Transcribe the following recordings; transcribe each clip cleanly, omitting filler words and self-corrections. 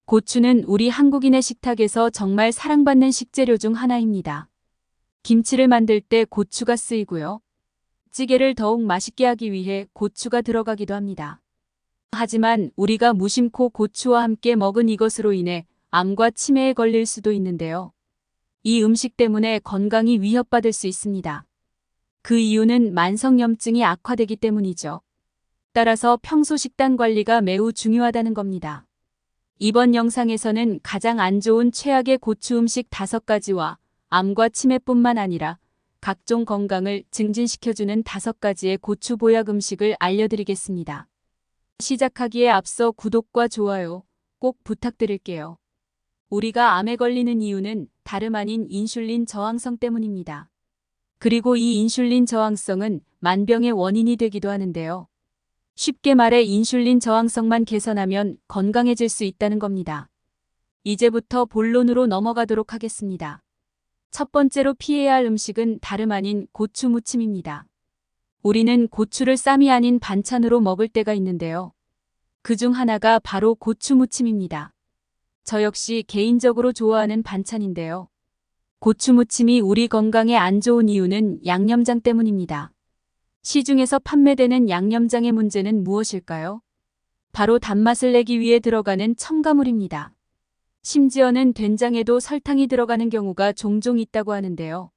고추는 우리 한국인의 식탁에서 정말 사랑받는 식재료 중 하나입니다. 김치를 만들 때 고추가 쓰이고요. 찌개를 더욱 맛있게 하기 위해 고추가 들어가기도 합니다. 하지만 우리가 무심코 고추와 함께 먹은 이것으로 인해 암과 치매에 걸릴 수도 있는데요. 이 음식 때문에 건강이 위협받을 수 있습니다. 그 이유는 만성염증이 악화되기 때문이죠. 따라서 평소 식단 관리가 매우 중요하다는 겁니다. 이번 영상에서는 가장 안 좋은 최악의 고추 음식 5가지와 암과 치매뿐만 아니라 각종 건강을 증진시켜주는 5가지의 고추 보약 음식을 알려드리겠습니다. 시작하기에 앞서 구독과 좋아요 꼭 부탁드릴게요. 우리가 암에 걸리는 이유는 다름 아닌 인슐린 저항성 때문입니다. 그리고 이 인슐린 저항성은 만병의 원인이 되기도 하는데요. 쉽게 말해 인슐린 저항성만 개선하면 건강해질 수 있다는 겁니다. 이제부터 본론으로 넘어가도록 하겠습니다. 첫 번째로 피해야 할 음식은 다름 아닌 고추 무침입니다. 우리는 고추를 쌈이 아닌 반찬으로 먹을 때가 있는데요. 그중 하나가 바로 고추 무침입니다. 저 역시 개인적으로 좋아하는 반찬인데요. 고추 무침이 우리 건강에 안 좋은 이유는 양념장 때문입니다. 시중에서 판매되는 양념장의 문제는 무엇일까요? 바로 단맛을 내기 위해 들어가는 첨가물입니다. 심지어는 된장에도 설탕이 들어가는 경우가 종종 있다고 하는데요.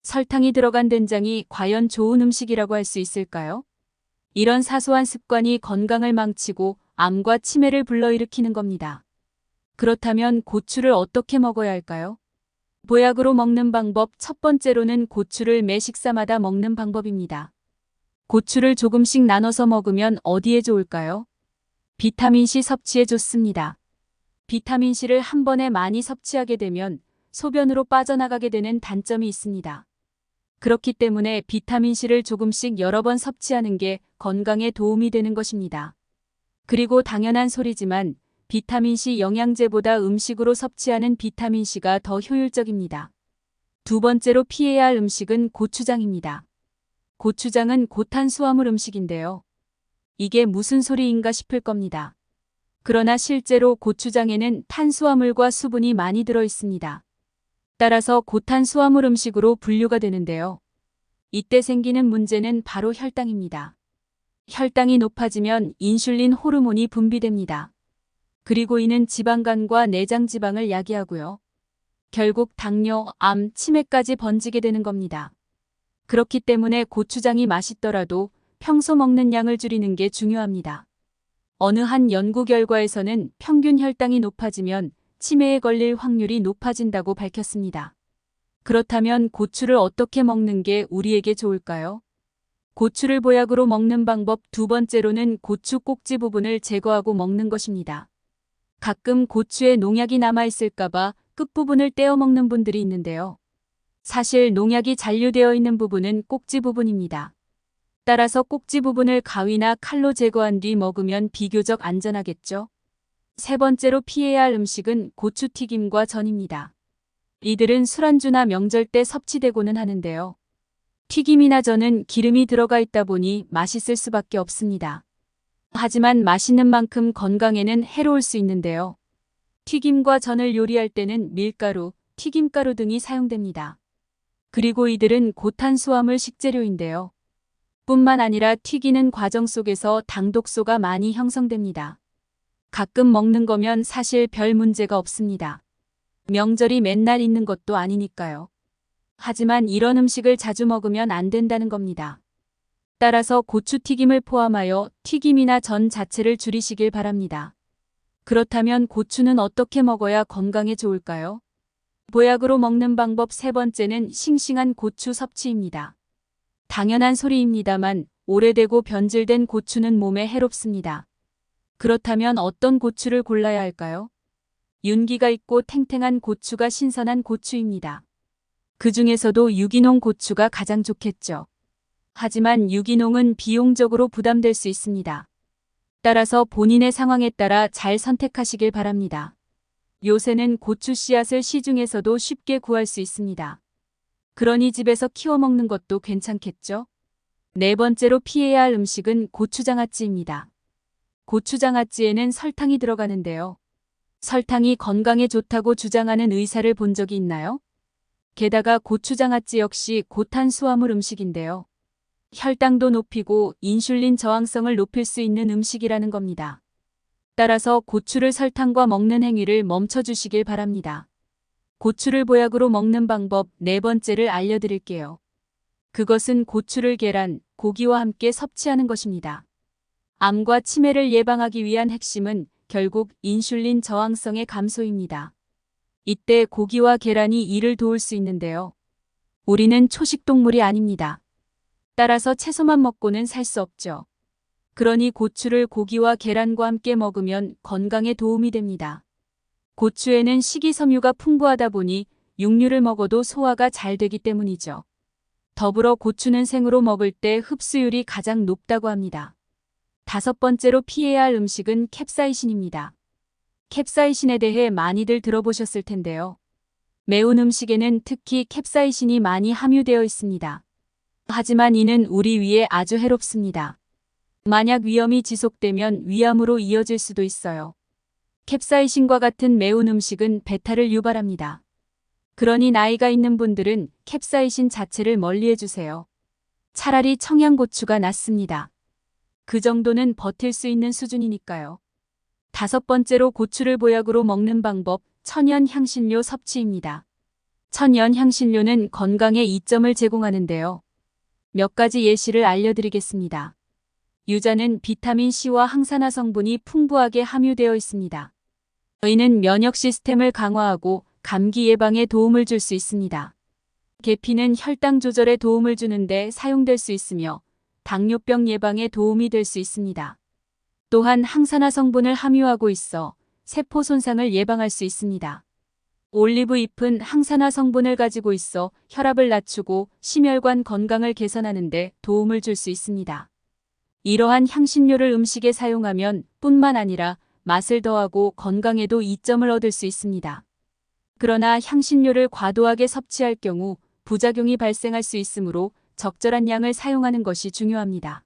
설탕이 들어간 된장이 과연 좋은 음식이라고 할 수 있을까요? 이런 사소한 습관이 건강을 망치고 암과 치매를 불러일으키는 겁니다. 그렇다면 고추를 어떻게 먹어야 할까요? 보약으로 먹는 방법 첫 번째로는 고추를 매 식사마다 먹는 방법입니다. 고추를 조금씩 나눠서 먹으면 어디에 좋을까요? 비타민C 섭취에 좋습니다. 비타민C를 한 번에 많이 섭취하게 되면 소변으로 빠져나가게 되는 단점이 있습니다. 그렇기 때문에 비타민C를 조금씩 여러 번 섭취하는 게 건강에 도움이 되는 것입니다. 그리고 당연한 소리지만 비타민C 영양제보다 음식으로 섭취하는 비타민C가 더 효율적입니다. 두 번째로 피해야 할 음식은 고추장입니다. 고추장은 고탄수화물 음식인데요. 이게 무슨 소리인가 싶을 겁니다. 그러나 실제로 고추장에는 탄수화물과 수분이 많이 들어 있습니다. 따라서 고탄수화물 음식으로 분류가 되는데요. 이때 생기는 문제는 바로 혈당입니다. 혈당이 높아지면 인슐린 호르몬이 분비됩니다. 그리고 이는 지방간과 내장 지방을 야기하고요. 결국 당뇨, 암, 치매까지 번지게 되는 겁니다. 그렇기 때문에 고추장이 맛있더라도 평소 먹는 양을 줄이는 게 중요합니다. 어느 한 연구 결과에서는 평균 혈당이 높아지면 치매에 걸릴 확률이 높아진다고 밝혔습니다. 그렇다면 고추를 어떻게 먹는 게 우리에게 좋을까요? 고추를 보약으로 먹는 방법 두 번째로는 고추 꼭지 부분을 제거하고 먹는 것입니다. 가끔 고추에 농약이 남아있을까봐 끝부분을 떼어 먹는 분들이 있는데요. 사실 농약이 잔류되어 있는 부분은 꼭지 부분입니다. 따라서 꼭지 부분을 가위나 칼로 제거한 뒤 먹으면 비교적 안전하겠죠. 세 번째로 피해야 할 음식은 고추튀김과 전입니다. 이들은 술안주나 명절 때 섭취되고는 하는데요. 튀김이나 전은 기름이 들어가 있다 보니 맛있을 수밖에 없습니다. 하지만 맛있는 만큼 건강에는 해로울 수 있는데요. 튀김과 전을 요리할 때는 밀가루, 튀김가루 등이 사용됩니다. 그리고 이들은 고탄수화물 식재료인데요. 뿐만 아니라 튀기는 과정 속에서 당독소가 많이 형성됩니다. 가끔 먹는 거면 사실 별 문제가 없습니다. 명절이 맨날 있는 것도 아니니까요. 하지만 이런 음식을 자주 먹으면 안 된다는 겁니다. 따라서 고추튀김을 포함하여 튀김이나 전 자체를 줄이시길 바랍니다. 그렇다면 고추는 어떻게 먹어야 건강에 좋을까요? 보약으로 먹는 방법 세 번째는 싱싱한 고추 섭취입니다. 당연한 소리입니다만 오래되고 변질된 고추는 몸에 해롭습니다. 그렇다면 어떤 고추를 골라야 할까요? 윤기가 있고 탱탱한 고추가 신선한 고추입니다. 그 중에서도 유기농 고추가 가장 좋겠죠. 하지만 유기농은 비용적으로 부담될 수 있습니다. 따라서 본인의 상황에 따라 잘 선택하시길 바랍니다. 요새는 고추 씨앗을 시중에서도 쉽게 구할 수 있습니다. 그러니 집에서 키워 먹는 것도 괜찮겠죠? 네 번째로 피해야 할 음식은 고추장아찌입니다. 고추장아찌에는 설탕이 들어가는데요. 설탕이 건강에 좋다고 주장하는 의사를 본 적이 있나요? 게다가 고추장아찌 역시 고탄수화물 음식인데요. 혈당도 높이고 인슐린 저항성을 높일 수 있는 음식이라는 겁니다. 따라서 고추를 설탕과 먹는 행위를 멈춰주시길 바랍니다. 고추를 보약으로 먹는 방법 네 번째를 알려드릴게요. 그것은 고추를 계란, 고기와 함께 섭취하는 것입니다. 암과 치매를 예방하기 위한 핵심은 결국 인슐린 저항성의 감소입니다. 이때 고기와 계란이 이를 도울 수 있는데요. 우리는 초식동물이 아닙니다. 따라서 채소만 먹고는 살 수 없죠. 그러니 고추를 고기와 계란과 함께 먹으면 건강에 도움이 됩니다. 고추에는 식이섬유가 풍부하다 보니 육류를 먹어도 소화가 잘 되기 때문이죠. 더불어 고추는 생으로 먹을 때 흡수율이 가장 높다고 합니다. 다섯 번째로 피해야 할 음식은 캡사이신입니다. 캡사이신에 대해 많이들 들어보셨을 텐데요. 매운 음식에는 특히 캡사이신이 많이 함유되어 있습니다. 하지만 이는 우리 위에 아주 해롭습니다. 만약 위험이 지속되면 위암으로 이어질 수도 있어요. 캡사이신과 같은 매운 음식은 배탈을 유발합니다. 그러니 나이가 있는 분들은 캡사이신 자체를 멀리해 주세요. 차라리 청양고추가 낫습니다. 그 정도는 버틸 수 있는 수준이니까요. 다섯 번째로 고추를 보약으로 먹는 방법, 천연 향신료 섭취입니다. 천연 향신료는 건강에 이점을 제공하는데요. 몇 가지 예시를 알려드리겠습니다. 유자는 비타민C와 항산화 성분이 풍부하게 함유되어 있습니다. 이는 면역 시스템을 강화하고 감기 예방에 도움을 줄 수 있습니다. 계피는 혈당 조절에 도움을 주는데 사용될 수 있으며 당뇨병 예방에 도움이 될 수 있습니다. 또한 항산화 성분을 함유하고 있어 세포 손상을 예방할 수 있습니다. 올리브 잎은 항산화 성분을 가지고 있어 혈압을 낮추고 심혈관 건강을 개선하는 데 도움을 줄 수 있습니다. 이러한 향신료를 음식에 사용하면 뿐만 아니라 맛을 더하고 건강에도 이점을 얻을 수 있습니다. 그러나 향신료를 과도하게 섭취할 경우 부작용이 발생할 수 있으므로 적절한 양을 사용하는 것이 중요합니다.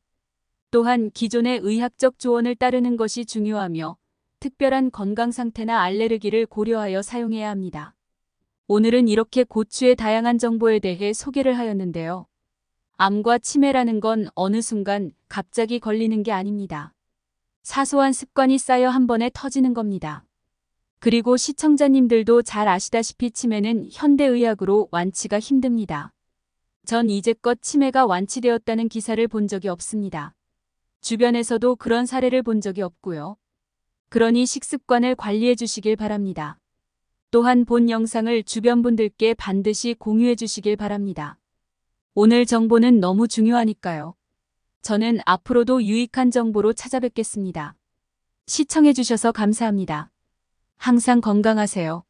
또한 기존의 의학적 조언을 따르는 것이 중요하며 특별한 건강 상태나 알레르기를 고려하여 사용해야 합니다. 오늘은 이렇게 고추의 다양한 정보에 대해 소개를 하였는데요. 암과 치매라는 건 어느 순간 갑자기 걸리는 게 아닙니다. 사소한 습관이 쌓여 한 번에 터지는 겁니다. 그리고 시청자님들도 잘 아시다시피 치매는 현대의학으로 완치가 힘듭니다. 전 이제껏 치매가 완치되었다는 기사를 본 적이 없습니다. 주변에서도 그런 사례를 본 적이 없고요. 그러니 식습관을 관리해 주시길 바랍니다. 또한 본 영상을 주변 분들께 반드시 공유해 주시길 바랍니다. 오늘 정보는 너무 중요하니까요. 저는 앞으로도 유익한 정보로 찾아뵙겠습니다. 시청해 주셔서 감사합니다. 항상 건강하세요.